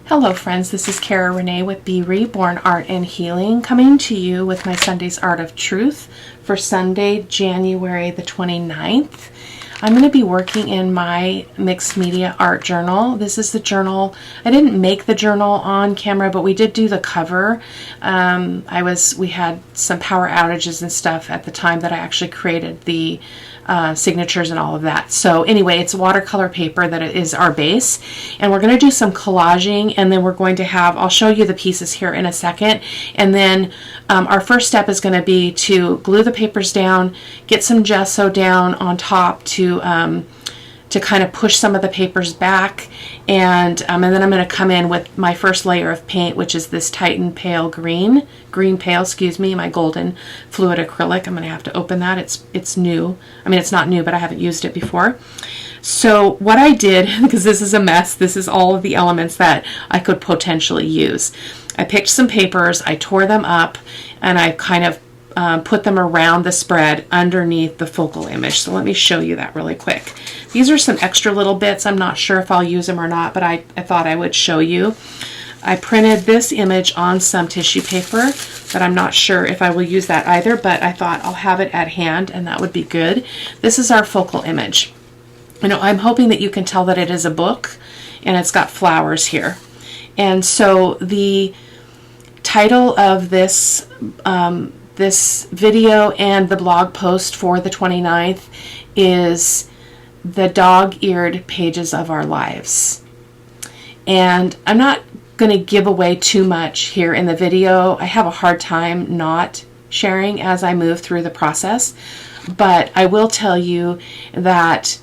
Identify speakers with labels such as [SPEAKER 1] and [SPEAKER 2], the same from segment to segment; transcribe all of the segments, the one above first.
[SPEAKER 1] Hello friends, this is Cara-Renee with B.Reborn Art and Healing, coming to you with my Sunday's Art of Truth for Sunday, January the 29th. I'm going to be working in my mixed media art journal. This is the journal. I didn't make the journal on camera, but we did do the cover. We had some power outages and stuff at the time that I actually created the signatures and all of that. So anyway, it's watercolor paper that is our base, and we're going to do some collaging, and then we're going to have, I'll show you the pieces here in a second, and then our first step is going to be to glue the papers down, get some gesso down on top to kind of push some of the papers back, and then I'm going to come in with my first layer of paint, which is this Titan Pale Green Pale, my golden fluid acrylic. I'm going to have to open that. It's new. I mean, it's not new, but I haven't used it before. So what I did, because this is a mess, this is all of the elements that I could potentially use. I picked some papers, I tore them up, and I kind of put them around the spread underneath the focal image. So let me show you that really quick. These are some extra little bits. I'm not sure if I'll use them or not, but I thought I would show you. I printed this image on some tissue paper, but I'm not sure if I will use that either, but I thought I'll have it at hand and that would be good. This is our focal image. I'm hoping that you can tell that it is a book, and it's got flowers here. And so the title of this this video and the blog post for the 29th is The Dog-Eared Pages of Our Lives. And I'm not going to give away too much here in the video. I have a hard time not sharing as I move through the process, but I will tell you that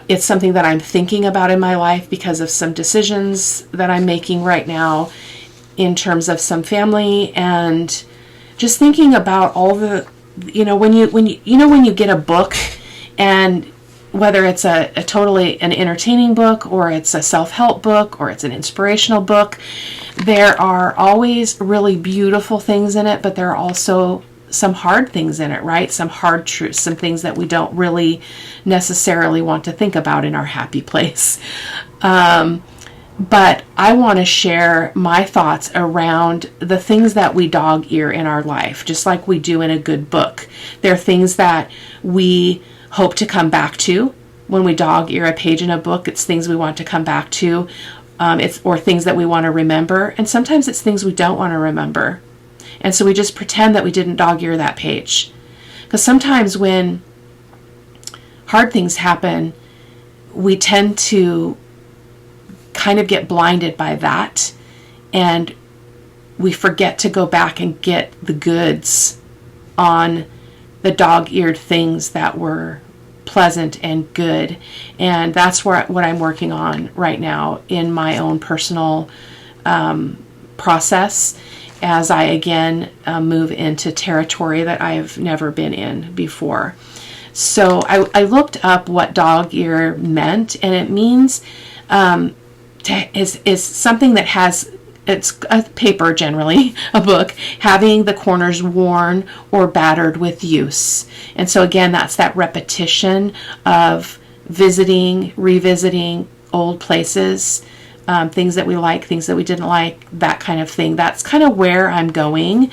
[SPEAKER 1] it's something that I'm thinking about in my life because of some decisions that I'm making right now in terms of some family, and just thinking about all the, when you get a book, and whether it's a totally an entertaining book, or it's a self-help book, or it's an inspirational book, there are always really beautiful things in it, but there are also some hard things in it, right? Some hard truths, some things that we don't really necessarily want to think about in our happy place. But I want to share my thoughts around the things that we dog ear in our life, just like we do in a good book. There are things that we hope to come back to when we dog ear a page in a book. It's things we want to come back to, or things that we want to remember. And sometimes it's things we don't want to remember. And so we just pretend that we didn't dog ear that page. Because sometimes when hard things happen, we tend to kind of get blinded by that, and we forget to go back and get the goods on the dog-eared things that were pleasant and good. And that's what I'm working on right now in my own personal process, as I again move into territory that I've never been in before. So I looked up what dog-ear meant, and it means is something that has, it's a paper, generally a book, having the corners worn or battered with use. And so again, that's that repetition of revisiting old places, things that we like, things that we didn't like, that kind of thing. That's kind of where I'm going.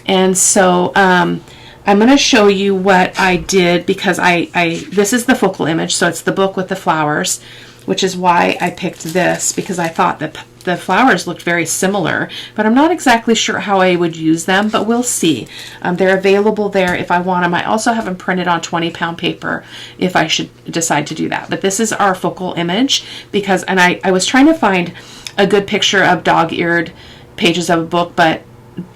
[SPEAKER 1] And so I'm going to show you what I did, because this is the focal image, so it's the book with the flowers, which is why I picked this, because I thought that the flowers looked very similar, but I'm not exactly sure how I would use them, but we'll see. They're available there if I want them. I also have them printed on 20-pound paper if I should decide to do that. But this is our focal image, because, and I was trying to find a good picture of dog-eared pages of a book, but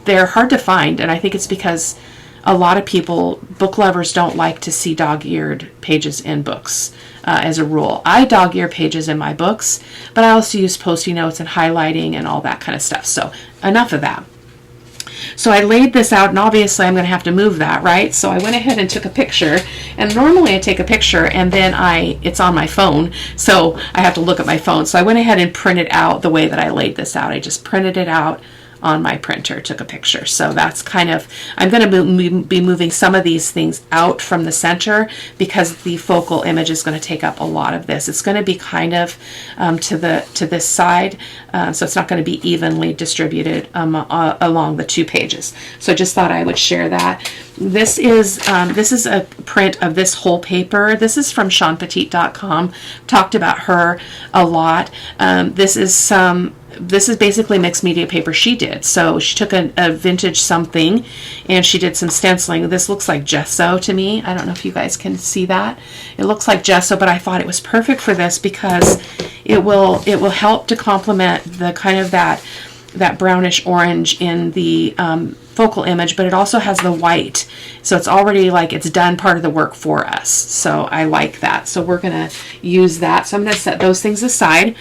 [SPEAKER 1] they're hard to find, and I think it's because a lot of people, book lovers, don't like to see dog-eared pages in books as a rule. I dog-ear pages in my books, but I also use Post-it notes and highlighting and all that kind of stuff. So enough of that. So I laid this out, and obviously I'm going to have to move that, right? So I went ahead and took a picture, and normally I take a picture and then it's on my phone, so I have to look at my phone. So I went ahead and printed out the way that I laid this out. I just printed it out on my printer, took a picture. So that's kind of, I'm going to be moving some of these things out from the center because the focal image is going to take up a lot of this. It's going to be kind of to this side, so it's not going to be evenly distributed along the 2 pages. So I just thought I would share that. This is a print of this whole paper. This is from SeanPetite.com. Talked about her a lot. This is basically mixed media paper she did. So she took a vintage something and she did some stenciling. This looks like gesso to me. I don't know if you guys can see that. It looks like gesso, but I thought it was perfect for this because it will help to complement the kind of that brownish orange in the focal image, but it also has the white. So it's already like it's done part of the work for us. So I like that. So we're going to use that. So I'm going to set those things aside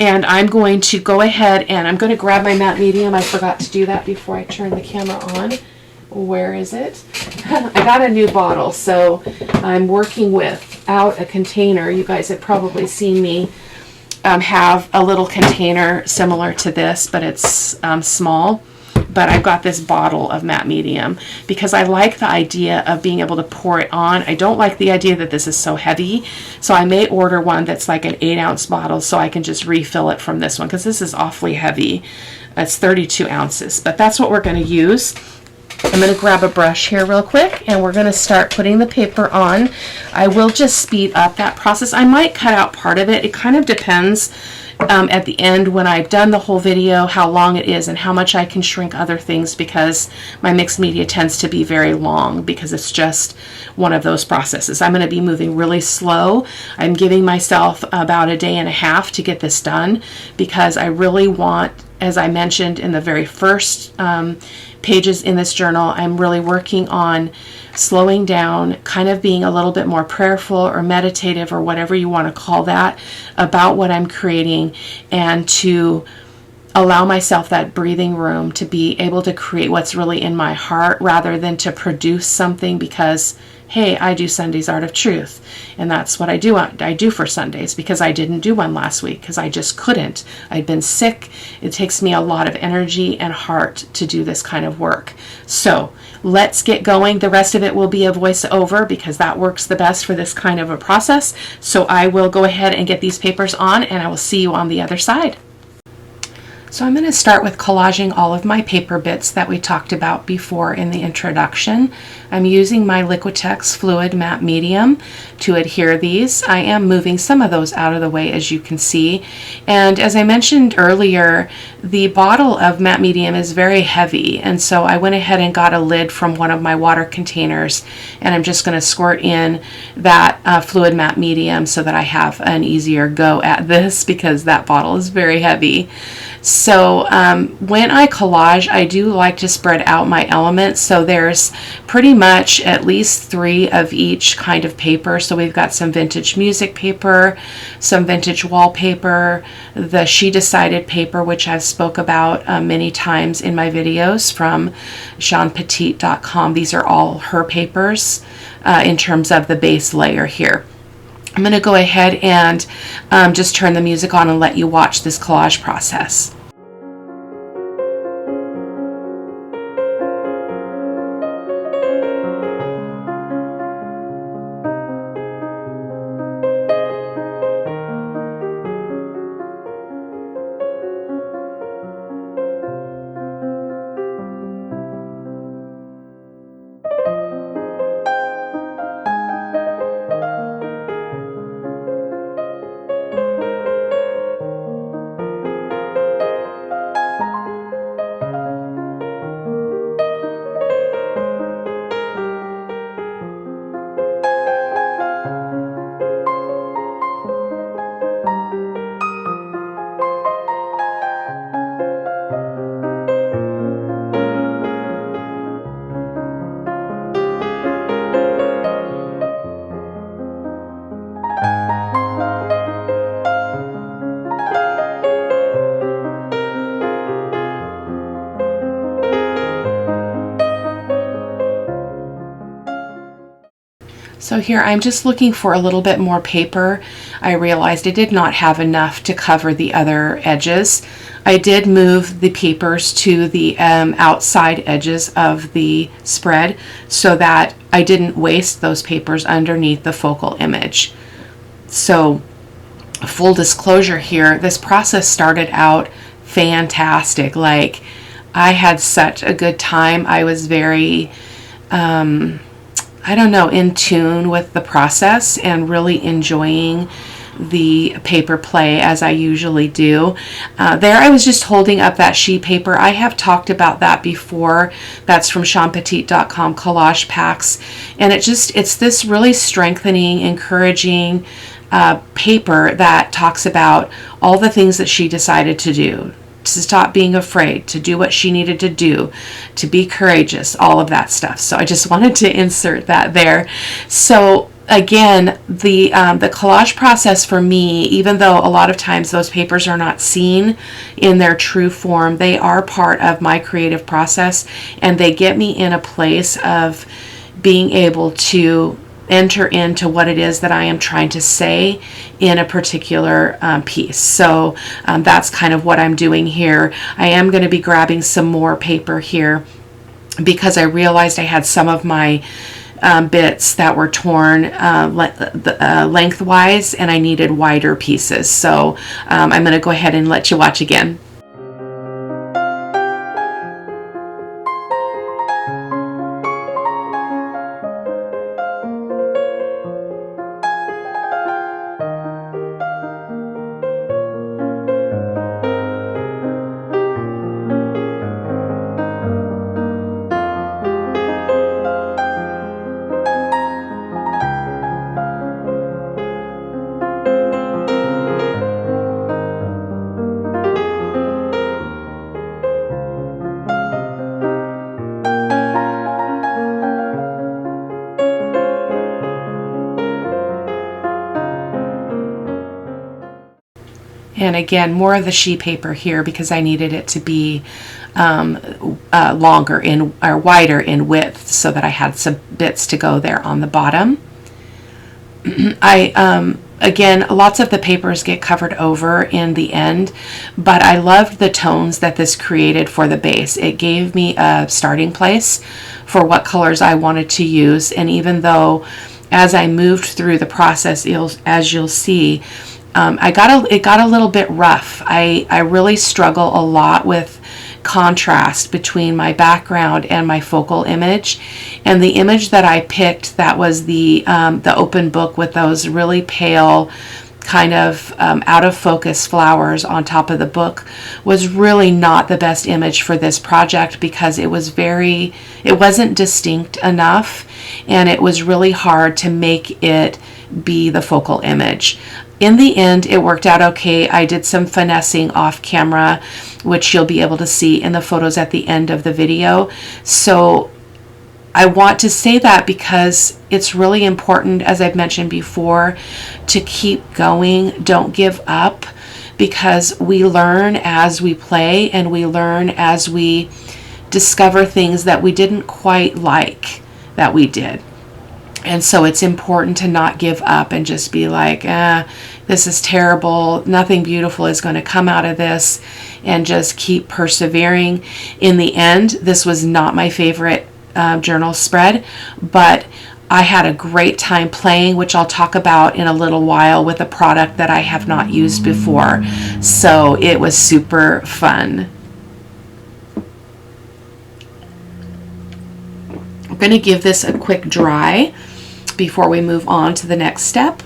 [SPEAKER 1] and I'm going to go ahead and I'm going to grab my matte medium. I forgot to do that before I turn the camera on. Where is it? I got a new bottle, so I'm working without a container. You guys have probably seen me have a little container similar to this, but it's small. But I've got this bottle of matte medium because I like the idea of being able to pour it on. I don't like the idea that this is so heavy, so I may order one that's like an 8-ounce bottle so I can just refill it from this one because this is awfully heavy. It's 32 ounces, but that's what we're going to use. I'm going to grab a brush here real quick and we're going to start putting the paper on. I will just speed up that process. I might cut out part of it. It kind of depends at the end when I've done the whole video how long it is and how much I can shrink other things because my mixed media tends to be very long because it's just one of those processes. I'm going to be moving really slow. I'm giving myself about a day and a half to get this done because I really want, as I mentioned in the very first pages in this journal, I'm really working on slowing down, kind of being a little bit more prayerful or meditative or whatever you want to call that about what I'm creating, and to allow myself that breathing room to be able to create what's really in my heart rather than to produce something because, hey, I do Sunday's Art of Truth, and that's what I do for Sundays because I didn't do one last week because I just couldn't. I'd been sick. It takes me a lot of energy and heart to do this kind of work. So let's get going. The rest of it will be a voiceover because that works the best for this kind of a process. So I will go ahead and get these papers on and I will see you on the other side. So I'm going to start with collaging all of my paper bits that we talked about before in the introduction. I'm using my Liquitex Fluid Matte Medium to adhere these. I am moving some of those out of the way, as you can see. And as I mentioned earlier, the bottle of matte medium is very heavy, and so I went ahead and got a lid from one of my water containers, and I'm just going to squirt in that fluid matte medium so that I have an easier go at this because that bottle is very heavy. So when I collage, I do like to spread out my elements. So there's pretty much at least 3 of each kind of paper. So we've got some vintage music paper, some vintage wallpaper, the She Decided paper, which I've spoke about many times in my videos from SeanPetite.com. These are all her papers in terms of the base layer here. I'm going to go ahead and just turn the music on and let you watch this collage process. So here I'm just looking for a little bit more paper. I realized I did not have enough to cover the other edges. I did move the papers to the outside edges of the spread so that I didn't waste those papers underneath the focal image. So full disclosure here, this process started out fantastic. Like, I had such a good time. I was very, I don't know, in tune with the process and really enjoying the paper play as I usually do. There I was just holding up that sheet paper. I have talked about that before. That's from SeanPetite.com, collage packs. And it's this really strengthening, encouraging paper that talks about all the things that she decided to do. To stop being afraid, to do what she needed to do, to be courageous, all of that stuff. So I just wanted to insert that there. So again, the collage process for me, even though a lot of times those papers are not seen in their true form, they are part of my creative process, and they get me in a place of being able to enter into what it is that I am trying to say in a particular piece. So that's kind of what I'm doing here. I am going to be grabbing some more paper here because I realized I had some of my bits that were torn lengthwise, and I needed wider pieces. So I'm going to go ahead and let you watch again. And again, more of the sheet paper here because I needed it to be longer or wider in width so that I had some bits to go there on the bottom. Again, lots of the papers get covered over in the end, but I loved the tones that this created for the base. It gave me a starting place for what colors I wanted to use, and even though as I moved through the process, as you'll see, it got a little bit rough. I really struggle a lot with contrast between my background and my focal image, and the image that I picked, that was the open book with those really pale kind of out of focus flowers on top of the book, was really not the best image for this project because it wasn't distinct enough, and it was really hard to make it be the focal image. In the end, it worked out okay. I did some finessing off camera, which you'll be able to see in the photos at the end of the video. So I want to say that because it's really important, as I've mentioned before, to keep going. Don't give up, because we learn as we play, and we learn as we discover things that we didn't quite like that we did. And so it's important to not give up and just be like, this is terrible, nothing beautiful is going to come out of this, and just keep persevering. In the end, this was not my favorite journal spread, but I had a great time playing, which I'll talk about in a little while, with a product that I have not used before. So it was super fun. I'm going to give this a quick dry before we move on to the next step.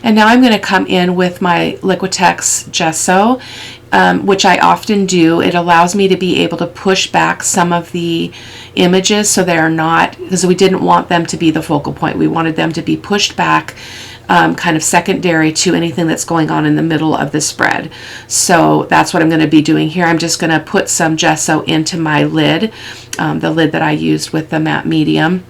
[SPEAKER 1] And now I'm going to come in with my Liquitex gesso, which I often do. It allows me to be able to push back some of the images so they're not, because we didn't want them to be the focal point. We wanted them to be pushed back, kind of secondary to anything that's going on in the middle of the spread. So that's what I'm going to be doing here. I'm just going to put some gesso into my lid, the lid that I used with the matte medium.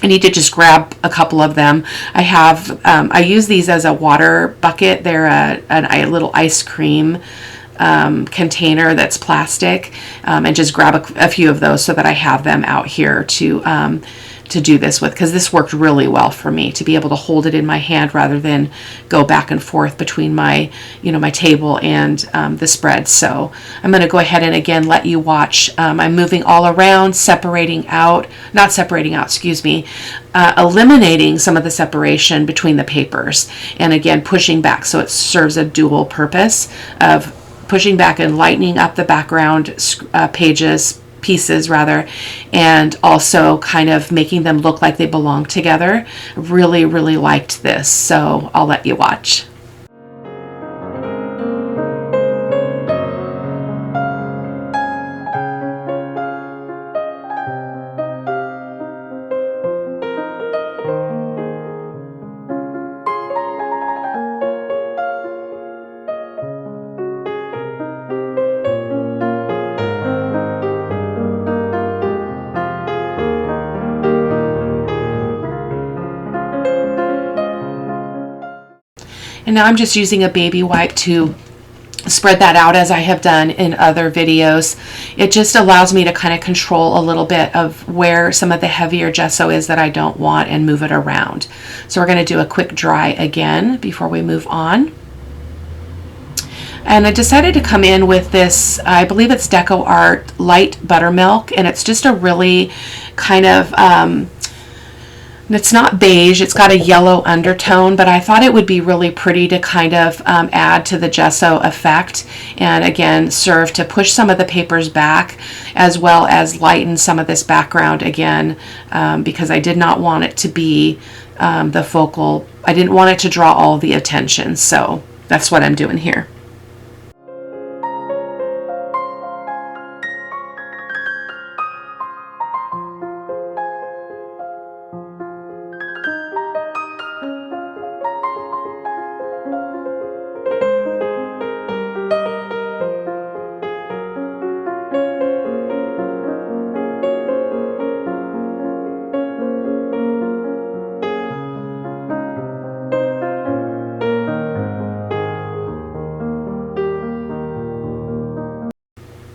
[SPEAKER 1] I need to just grab a couple of them. I use these as a water bucket. They're a little ice cream container that's plastic, and just grab a few of those so that I have them out here to to do this with, because this worked really well for me to be able to hold it in my hand rather than go back and forth between my, my table and the spread. So I'm going to go ahead and again let you watch. I'm moving all around, eliminating some of the separation between the papers, and again pushing back, so it serves a dual purpose of pushing back and lightening up the background pieces rather, and also kind of making them look like they belong together. Really, really liked this, so I'll let you watch. And now I'm just using a baby wipe to spread that out as I have done in other videos. It just allows me to kind of control a little bit of where some of the heavier gesso is that I don't want and move it around. So we're going to do a quick dry again before we move on. And I decided to come in with this, I believe it's Deco Art Light Buttermilk, and it's just a really kind of it's not beige, it's got a yellow undertone, but I thought it would be really pretty to kind of add to the gesso effect, and again serve to push some of the papers back as well as lighten some of this background again, because I did not want it to be the focal, I didn't want it to draw all the attention, so that's what I'm doing here.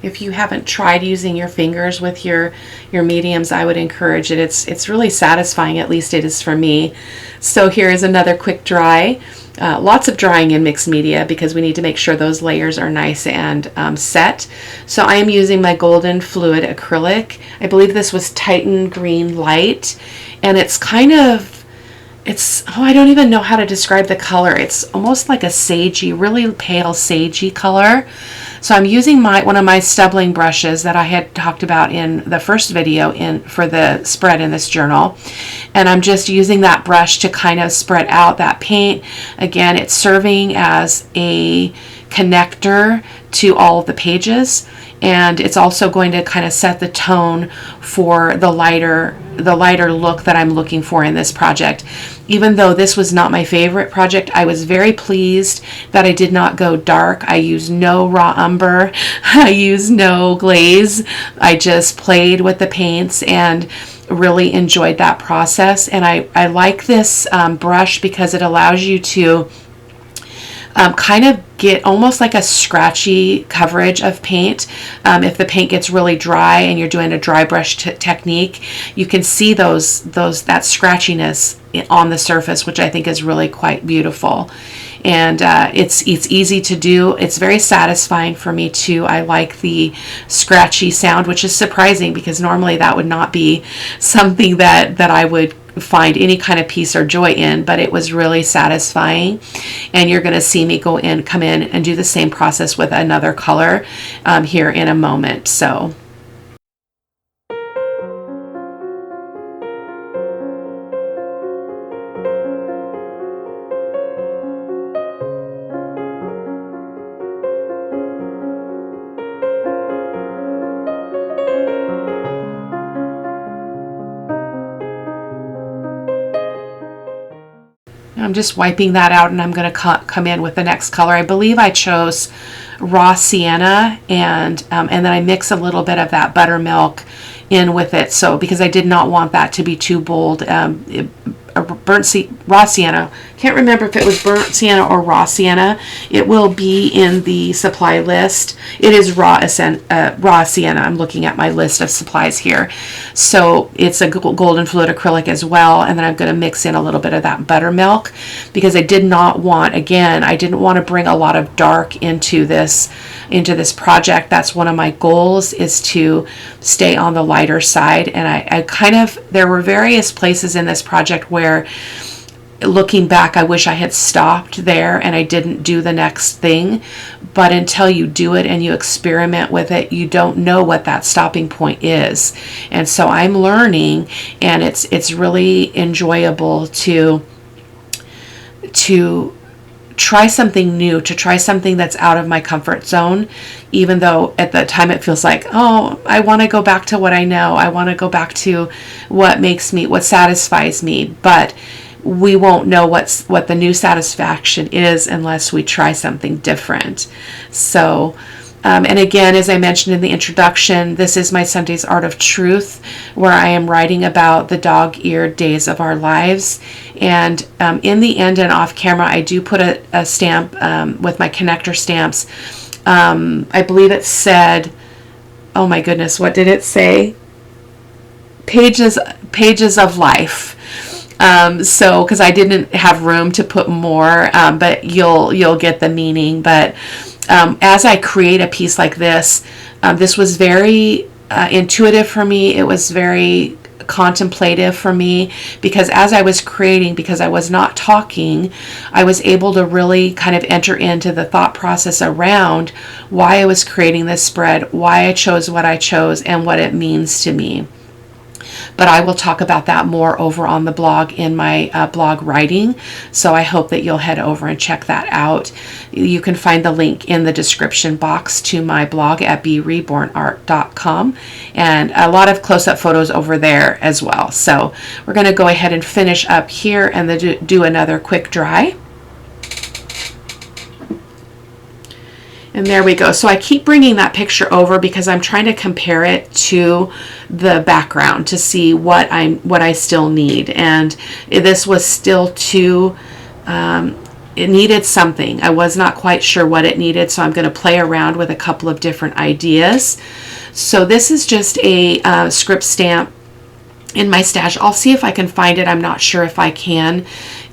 [SPEAKER 1] If you haven't tried using your fingers with your mediums, I would encourage it. It's really satisfying, at least it is for me. So here is another quick dry. Lots of drying in mixed media because we need to make sure those layers are nice and set. So I am using my Golden Fluid acrylic. I believe this was Titan Green Light, and it's kind of, I don't even know how to describe the color. It's almost like a sagey, really pale sagey color. So I'm using one of my stubbling brushes that I had talked about in the first video for the spread in this journal. And I'm just using that brush to kind of spread out that paint. Again, it's serving as a connector to all of the pages, and it's also going to kind of set the tone for the lighter look that I'm looking for in this project. Even though this was not my favorite project, I was very pleased that I did not go dark. I used no raw umber, I used no glaze. I just played with the paints and really enjoyed that process. And I like this brush because it allows you to kind of get almost like a scratchy coverage of paint. If the paint gets really dry and you're doing a dry brush technique, you can see that scratchiness on the surface, which I think is really quite beautiful. And it's easy to do. It's very satisfying for me too. I like the scratchy sound, which is surprising because normally that would not be something that I would find any kind of peace or joy in, but it was really satisfying. And you're going to see me come in and do the same process with another color here in a moment. So I'm just wiping that out, and I'm going to come in with the next color. I believe I chose Raw Sienna, and then I mix a little bit of that buttermilk in with it. So because I did not want that to be too bold, raw sienna. Can't remember if it was burnt sienna or raw sienna. It will be in the supply list. It is raw sienna. I'm looking at my list of supplies here. So it's a golden fluid acrylic as well. And then I'm going to mix in a little bit of that buttermilk, because I didn't want to bring a lot of dark into this project. That's one of my goals, is to stay on the lighter side. And there were various places in this project where, looking back, I wish I had stopped there and I didn't do the next thing. But until you do it and you experiment with it, you don't know what that stopping point is. And so I'm learning, and it's really enjoyable to try something new, to try something that's out of my comfort zone, even though at the time it feels like, oh, I want to go back to what I know. I want to go back to what satisfies me. But we won't know what the new satisfaction is unless we try something different. So, and again, as I mentioned in the introduction, this is my Sunday's Art of Truth, where I am writing about the dog-eared days of our lives. And in the end and off camera, I do put a stamp with my connector stamps. I believe it said, oh my goodness, what did it say? Pages of life. So, because I didn't have room to put more, but you'll get the meaning. But as I create a piece like this, this was very intuitive for me. It was very contemplative for me, because as I was creating, because I was not talking, I was able to really kind of enter into the thought process around why I was creating this spread, why I chose what I chose, and what it means to me. But I will talk about that more over on the blog in my blog writing. So I hope that you'll head over and check that out. You can find the link in the description box to my blog at B.Rebornart.com, and a lot of close-up photos over there as well. So we're going to go ahead and finish up here and then do another quick dry. And there we go. So I keep bringing that picture over because I'm trying to compare it to the background to see what I still need. And this was still too, it needed something. I was not quite sure what it needed, so I'm going to play around with a couple of different ideas. So this is just a script stamp in my stash. I'll see if I can find it. I'm not sure if I can.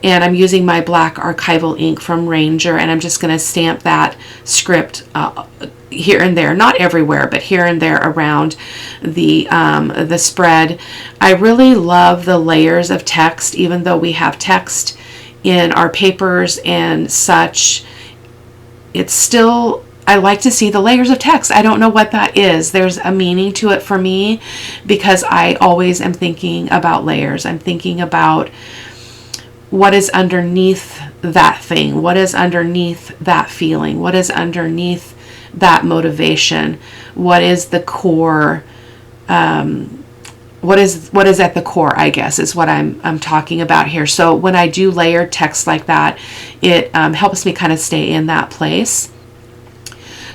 [SPEAKER 1] And I'm using my black archival ink from Ranger, and I'm just going to stamp that script here and there, not everywhere, but here and there around the spread. I really love the layers of text, even though we have text in our papers and such. It's still, I like to see the layers of text. I don't know what that is. There's a meaning to it for me, because I always am thinking about layers. I'm thinking about what is underneath that thing, what is underneath that feeling, what is underneath that motivation, what is the core, what is at the core, I guess, is what I'm talking about here. So when I do layered text like that, it helps me kind of stay in that place.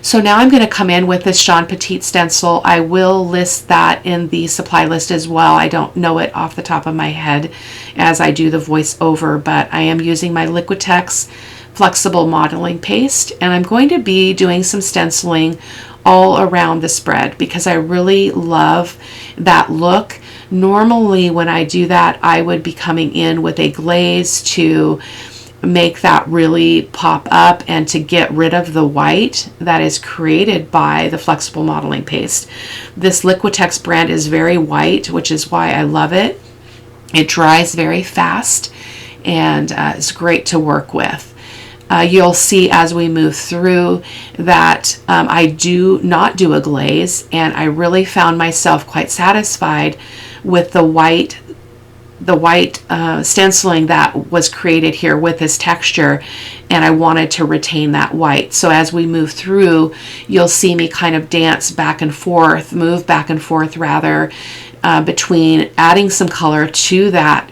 [SPEAKER 1] So now I'm going to come in with this Sean Petit stencil. I will list that in the supply list as well. I don't know it off the top of my head as I do the voiceover, but I am using my Liquitex flexible modeling paste, and I'm going to be doing some stenciling all around the spread because I really love that look. Normally when I do that, I would be coming in with a glaze to make that really pop up and to get rid of the white that is created by the flexible modeling paste. This Liquitex brand is very white, which is why I love it. It dries very fast and it's great to work with. You'll see as we move through that I do not do a glaze, and I really found myself quite satisfied with the white stenciling that was created here with this texture, and I wanted to retain that white. So as we move through, you'll see me kind of dance back and forth, move back and forth rather, between adding some color to that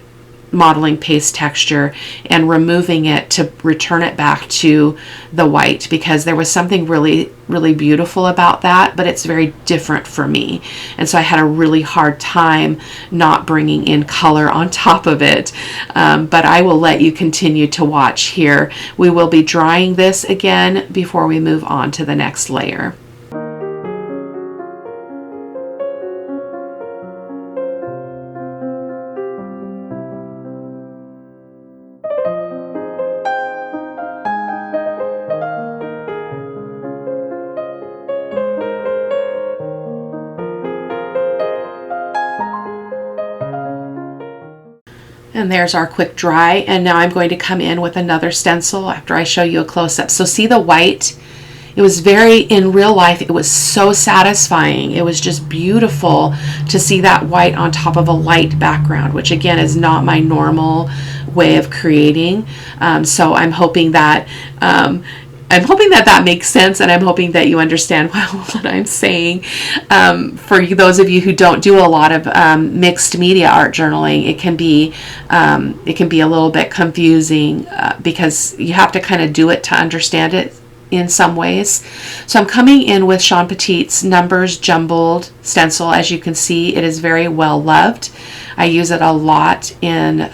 [SPEAKER 1] modeling paste texture and removing it to return it back to the white, because there was something really beautiful about that, but it's very different for me, and so I had a really hard time not bringing in color on top of it. But I will let you continue to watch here. We will be drying this again before we move on to the next layer. And there's our quick dry, and now I'm going to come in with another stencil after I show you a close-up. So see the white? It was in real life, it was so satisfying. It was just beautiful to see that white on top of a light background, which again is not my normal way of creating. So I'm hoping that that makes sense, and I'm hoping that you understand what I'm saying. For those of you who don't do a lot of mixed media art journaling, it can be a little bit confusing because you have to kind of do it to understand it in some ways. So I'm coming in with Sean Petit's Numbers Jumbled stencil. As you can see, it is very well loved. I use it a lot in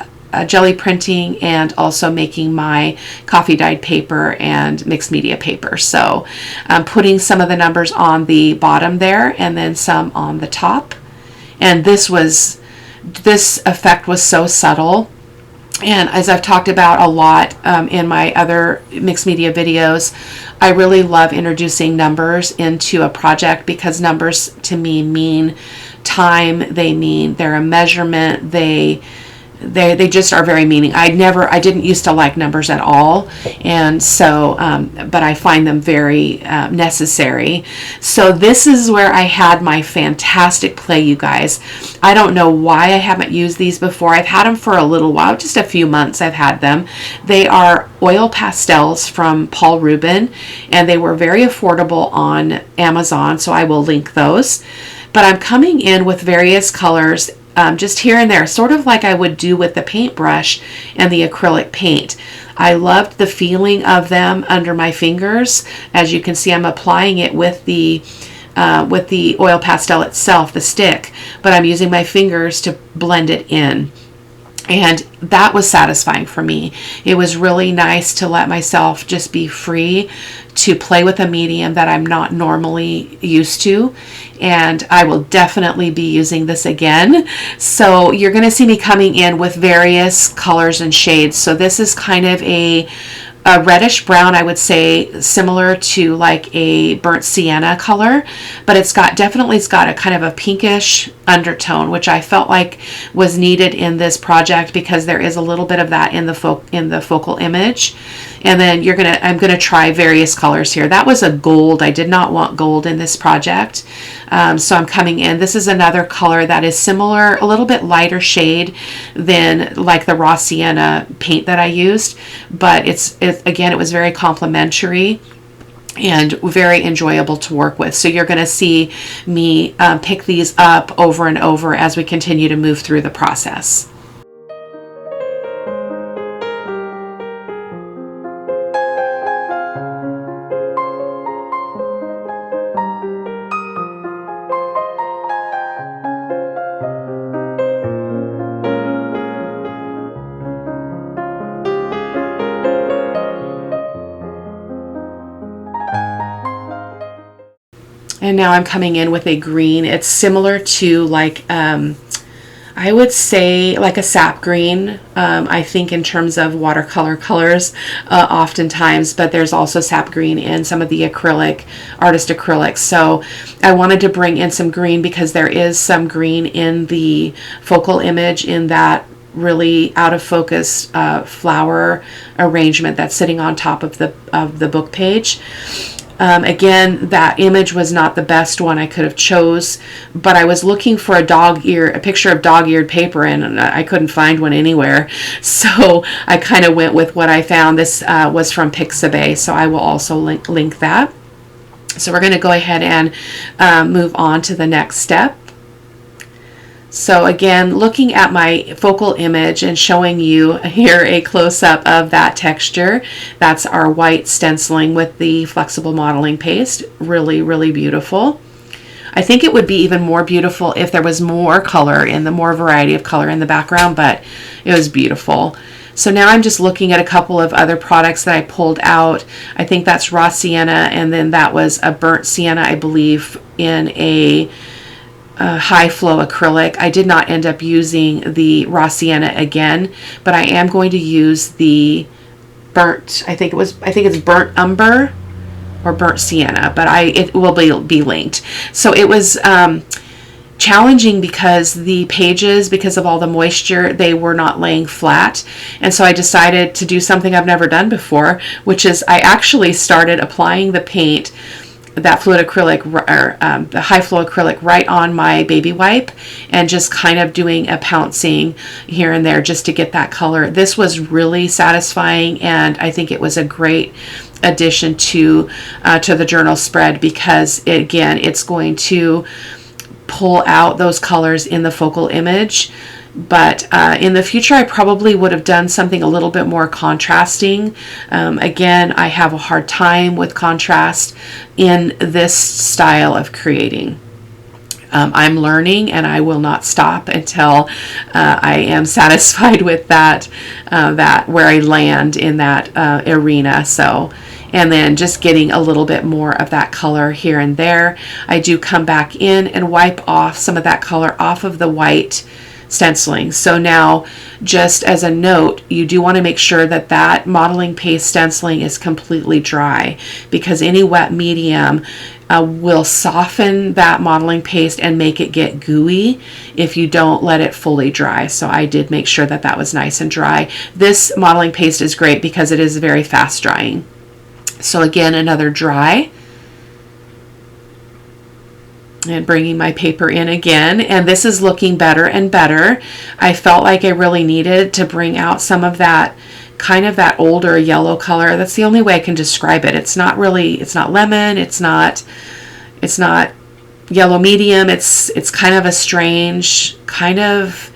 [SPEAKER 1] jelly printing and also making my coffee dyed paper and mixed media paper. So I'm putting some of the numbers on the bottom there and then some on the top. And this effect was so subtle. And as I've talked about a lot in my other mixed media videos, I really love introducing numbers into a project, because numbers to me mean time, they're a measurement, they just are very meaning. I didn't used to like numbers at all, and so but I find them very necessary. So this is where I had my fantastic play, you guys. I don't know why I haven't used these before. I've had them for a little while, just a few months I've had them. They are oil pastels from Paul Rubin, and they were very affordable on Amazon, so I will link those. But I'm coming in with various colors, just here and there, sort of like I would do with the paintbrush and the acrylic paint. I loved the feeling of them under my fingers. As you can see, I'm applying it with the oil pastel itself, the stick, but I'm using my fingers to blend it in. And that was satisfying for me. It was really nice to let myself just be free to play with a medium that I'm not normally used to. And I will definitely be using this again. So you're going to see me coming in with various colors and shades. So this is kind of a reddish brown, I would say, similar to like a burnt sienna color, but it's got a kind of a pinkish undertone, which I felt like was needed in this project because there is a little bit of that in the focal image. And then I'm gonna try various colors here. That was a gold. I did not want gold in this project, so I'm coming in. This is another color that is similar, a little bit lighter shade than like the raw sienna paint that I used, but again, it was very complimentary and very enjoyable to work with. So you're going to see me pick these up over and over as we continue to move through the process. And now I'm coming in with a green. It's similar to like, I would say like a sap green, I think in terms of watercolor colors oftentimes, but there's also sap green in some of the artist acrylics. So I wanted to bring in some green because there is some green in the focal image in that really out of focus flower arrangement that's sitting on top of the book page. Again, that image was not the best one I could have chose, but I was looking for a picture of dog-eared paper, and I couldn't find one anywhere. So I kind of went with what I found. This was from Pixabay, so I will also link that. So we're going to go ahead and move on to the next step. So again, looking at my focal image and showing you here a close-up of that texture. That's our white stenciling with the flexible modeling paste. Really, really beautiful. I think it would be even more beautiful if there was more color in the more variety of color in the background, but it was beautiful. So now I'm just looking at a couple of other products that I pulled out. I think that's raw sienna, and then that was a burnt sienna, I believe, in a high flow acrylic. I did not end up using the raw sienna again, but I am going to use the burnt, I think it's burnt umber or burnt sienna, but it will be linked. So it was challenging because the pages, because of all the moisture, they were not laying flat. And so I decided to do something I've never done before, which is I actually started applying the paint, that fluid acrylic, or the high flow acrylic, right on my baby wipe, and just kind of doing a pouncing here and there just to get that color. This was really satisfying, and I think it was a great addition to the journal spread, because it's going to pull out those colors in the focal image. But in the future, I probably would have done something a little bit more contrasting. Again, I have a hard time with contrast in this style of creating. I'm learning, and I will not stop until I am satisfied with that where I land in that arena. So, and then just getting a little bit more of that color here and there. I do come back in and wipe off some of that color off of the white stenciling. So now, just as a note, you do want to make sure that that modeling paste stenciling is completely dry, because any wet medium will soften that modeling paste and make it get gooey if you don't let it fully dry. So I did make sure that that was nice and dry. This modeling paste is great because it is very fast drying. So again, another dry. And bringing my paper in again, and this is looking better and better. I felt like I really needed to bring out some of that kind of that older yellow color. That's the only way I can describe it. It's not lemon, it's not yellow medium. It's kind of a strange kind of,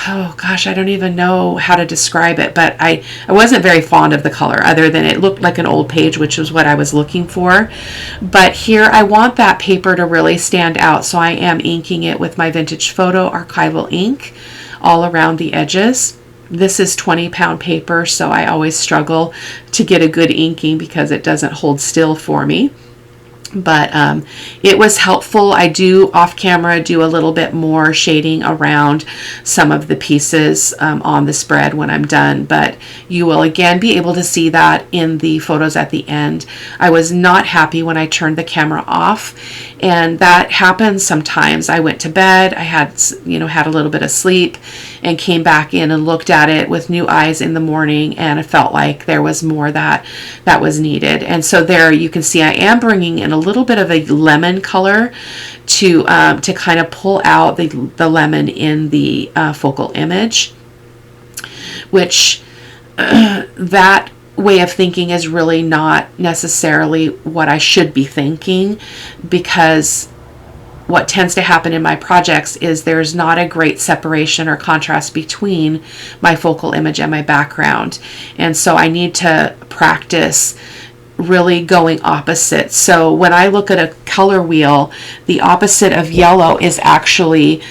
[SPEAKER 1] oh gosh, I don't even know how to describe it, but I wasn't very fond of the color, other than it looked like an old page, which was what I was looking for. But here I want that paper to really stand out, so I am inking it with my Vintage Photo archival ink all around the edges. This is 20-pound paper, so I always struggle to get a good inking because it doesn't hold still for me. But it was helpful. I do off camera do a little bit more shading around some of the pieces on the spread when I'm done, but you will again be able to see that in the photos at the end. I was not happy when I turned the camera off, and that happens sometimes. I went to bed, I had a little bit of sleep, and came back in and looked at it with new eyes in the morning, and I felt like there was more that was needed. And so there you can see I am bringing in a little bit of a lemon color to kind of pull out the lemon in the focal image, which that way of thinking is really not necessarily what I should be thinking, because what tends to happen in my projects is there's not a great separation or contrast between my focal image and my background. And so I need to practice really going opposite. So when I look at a color wheel, the opposite of yellow is actually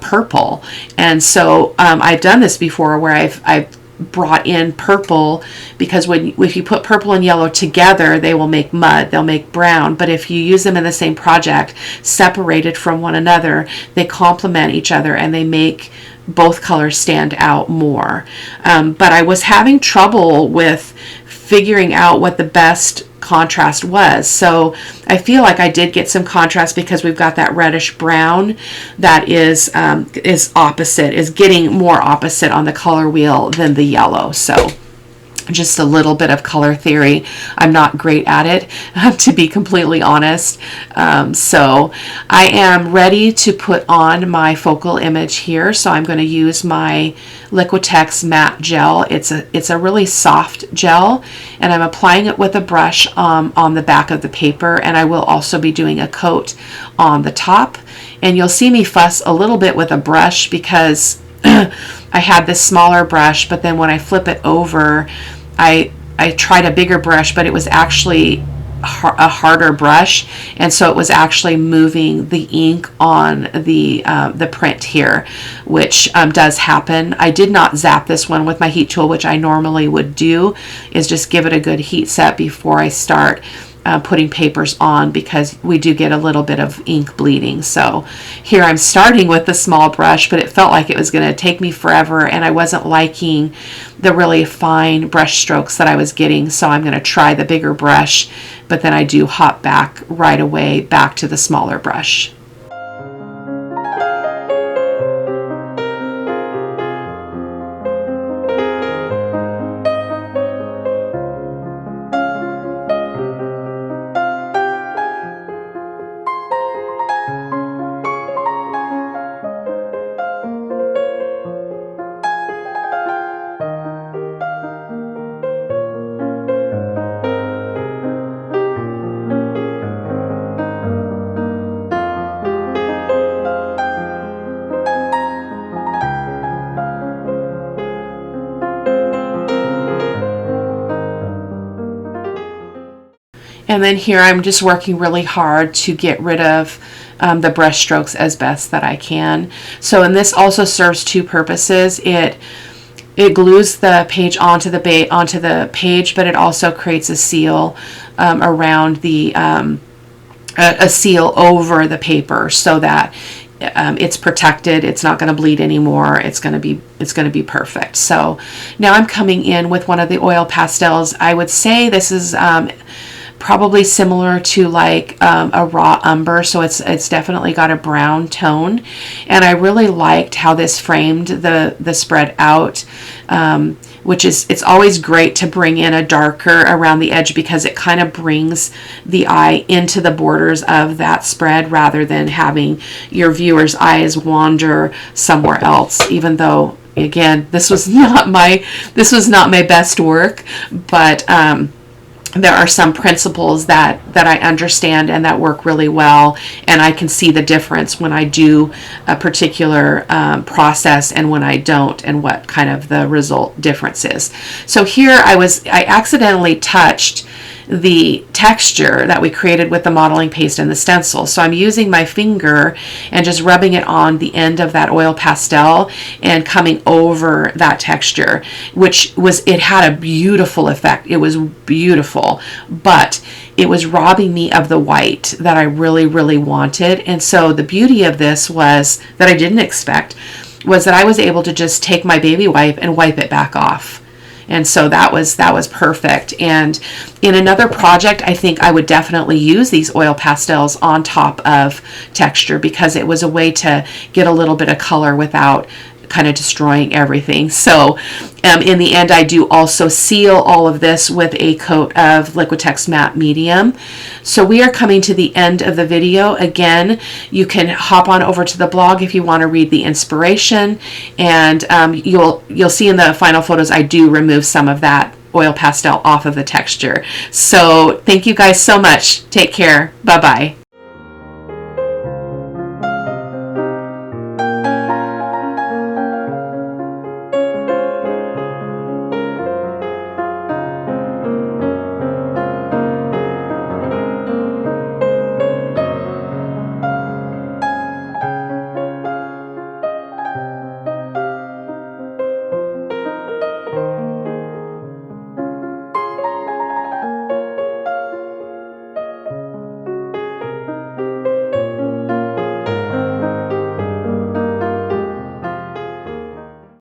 [SPEAKER 1] purple. And so I've done this before where I've brought in purple, because if you put purple and yellow together, they will make mud, they'll make brown. But if you use them in the same project, separated from one another, they complement each other and they make both colors stand out more. But I was having trouble with figuring out what the best contrast was. So I feel like I did get some contrast because we've got that reddish brown that is getting more opposite on the color wheel than the yellow. So just a little bit of color theory. I'm not great at it, to be completely honest. So I am ready to put on my focal image here. So I'm going to use my Liquitex matte gel. It's a really soft gel, and I'm applying it with a brush on the back of the paper, and I will also be doing a coat on the top. And you'll see me fuss a little bit with a brush because I had this smaller brush, but then when I flip it over, I tried a bigger brush, but it was actually a harder brush, and so it was actually moving the ink on the print here, which does happen. I did not zap this one with my heat tool, which I normally would do, is just give it a good heat set before I start putting papers on, because we do get a little bit of ink bleeding. So here I'm starting with the small brush, but it felt like it was going to take me forever, and I wasn't liking the really fine brush strokes that I was getting, so I'm going to try the bigger brush, but then I do hop back right away back to the smaller brush. And then here I'm just working really hard to get rid of the brush strokes as best that I can. So, and this also serves two purposes. It glues the page onto the page, but it also creates a seal around the a seal over the paper, so that it's protected. It's not going to bleed anymore. It's going to be perfect. So now I'm coming in with one of the oil pastels. I would say this is probably similar to like a raw umber, so it's definitely got a brown tone, and I really liked how this framed the spread out, which is, it's always great to bring in a darker around the edge, because it kind of brings the eye into the borders of that spread rather than having your viewer's eyes wander somewhere else. Even though, again, this was not my best work, but there are some principles that I understand and that work really well, and I can see the difference when I do a particular process and when I don't, and what kind of the result difference is. So here I accidentally touched the texture that we created with the modeling paste and the stencil. So I'm using my finger and just rubbing it on the end of that oil pastel and coming over that texture, it had a beautiful effect. It was beautiful, but it was robbing me of the white that I really, really wanted. And so the beauty of this was, that I didn't expect, was that I was able to just take my baby wipe and wipe it back off. And so that was perfect. And in another project, I think I would definitely use these oil pastels on top of texture, because it was a way to get a little bit of color without kind of destroying everything. So in the end, I do also seal all of this with a coat of Liquitex Matte Medium. So we are coming to the end of the video. Again, you can hop on over to the blog if you want to read the inspiration, and you'll see in the final photos I do remove some of that oil pastel off of the texture. So thank you guys so much. Take care. Bye-bye.